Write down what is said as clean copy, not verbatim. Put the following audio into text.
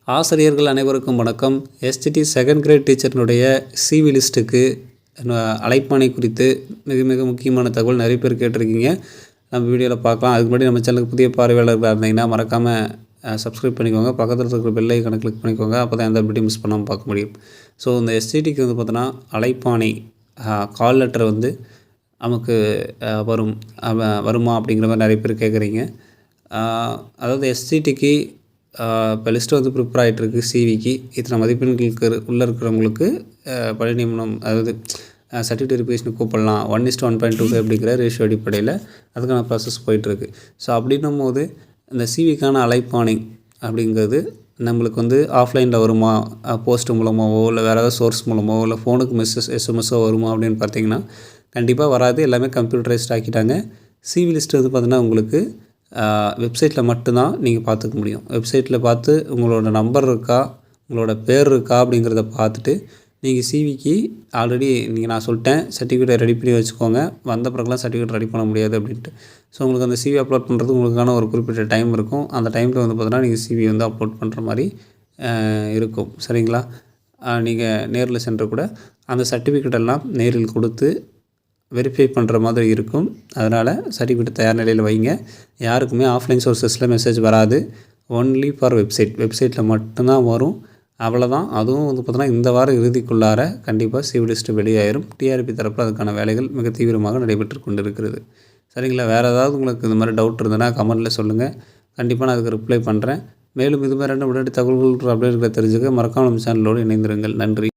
ஆசிரியர்கள் அனைவருக்கும் வணக்கம். எஸ்டிடி செகண்ட் கிரேட் டீச்சர்னுடைய சிவி லிஸ்ட்டுக்கு அழைப்பாணை குறித்து மிக மிக முக்கியமான தகவல் நிறைய பேர் கேட்டிருக்கீங்க. நம்ம வீடியோவில் பார்க்கலாம். அதுக்கு முன்னாடி நம்ம சேனலுக்கு புதிய பார்வையாளர்களாக இருந்தீங்கன்னா மறக்காமல் சப்ஸ்கிரைப் பண்ணிக்கோங்க. பக்கத்தில் இருக்கிற பெல் ஐக்கானை கிளிக் பண்ணிக்கோங்க. அப்போ தான் எந்த வீடியோ மிஸ் பண்ணாமல் பார்க்க முடியும். ஸோ இந்த எஸ்டிடிக்கு பார்த்தோன்னா அழைப்பாணை கால் லெட்டர் நமக்கு வருமா அப்படிங்கிற மாதிரி நிறைய பேர் கேட்குறீங்க. அதாவது எஸ்டிடிக்கு இப்போ லிஸ்ட்டு ப்ரிப்பேர் ஆகிட்டுருக்கு. சிவிக்கு இத்தனை மதிப்பெண்களுக்கு உள்ளே இருக்கிறவங்களுக்கு பணி நியமனம், அதாவது சர்டிஃபிகேட் வெரிஃபிகேஷனுக்கு கூப்பிடலாம். 1:1.25 அப்படிங்கிற ரேஷியோ அடிப்படையில் அதுக்கான ப்ராசஸ் போயிட்டுருக்கு. ஸோ அப்படின்னும் போது இந்த சிவிக்கான அழைப்பாணை அப்படிங்கிறது நம்மளுக்கு ஆஃப்லைனில் வருமா, போஸ்ட் மூலமாகவோ இல்லை வேறு ஏதாவது சோர்ஸ் மூலமாகவோ இல்லை ஃபோனுக்கு எஸ்எம்எஸ்ஸோ வருமா அப்படின்னு பார்த்தீங்கன்னா கண்டிப்பாக வராது. எல்லாமே கம்ப்யூட்டரைஸ்ட் ஆக்கிட்டாங்க. சிவி லிஸ்ட்டு பார்த்தீங்கன்னா உங்களுக்கு வெப்சைட்டில் மட்டும்தான் நீங்கள் பார்த்துக்க முடியும். வெப்சைட்டில் பார்த்து உங்களோட நம்பர் இருக்கா, உங்களோட பேர் இருக்கா அப்படிங்கிறத பார்த்துட்டு நீங்கள் சிவிக்கு ஆல்ரெடி நான் சொல்லிட்டேன் சர்டிஃபிகேட்டை ரெடி பண்ணி வச்சுக்கோங்க. வந்த பிறகுலாம் சர்டிஃபிகேட் ரெடி பண்ண முடியாது அப்படின்ட்டு. ஸோ உங்களுக்கு அந்த சிவி அப்லோட் பண்ணுறது உங்களுக்கான ஒரு குறிப்பிட்ட டைம் இருக்கும். அந்த டைமில் பார்த்தீங்கன்னா நீங்கள் சிவி அப்லோட் பண்ணுற மாதிரி இருக்கும். சரிங்களா? நீங்கள் நேரில் சென்று கூட அந்த சர்டிஃபிகேட் எல்லாம் நேரில் கொடுத்து வெரிஃபை பண்ணுற மாதிரி இருக்கும். அதனால் சர்டிஃபிகேட் தயார் நிலையில் வைங்க. யாருக்குமே ஆஃப்லைன் சோர்ஸஸில் மெசேஜ் வராது. ஒன்லி ஃபார் வெப்சைட்டில் மட்டும்தான் வரும். அவ்வளோதான். அதுவும் பார்த்தோன்னா இந்த வாரம் இறுதிக்குள்ளார கண்டிப்பாக சிவி லிஸ்ட்டு வெளியாயிரும். டிஆர்பி தரப்பில் அதுக்கான வேலைகள் மிக தீவிரமாக நடைபெற்று கொண்டு இருக்கிறது. சரிங்களா? வேறு ஏதாவது உங்களுக்கு இந்த மாதிரி டவுட் இருந்ததுன்னா கமெண்ட்டில் சொல்லுங்கள். கண்டிப்பாக நான் அதுக்கு ரிப்ளை பண்ணுறேன். மேலும் இது மாதிரியான உடனடி தகவல்கள் அப்டேட்களை தெரிஞ்சுக்க மறக்காமல் நம்ம சேனலோடு இணைந்திருங்கள். நன்றி.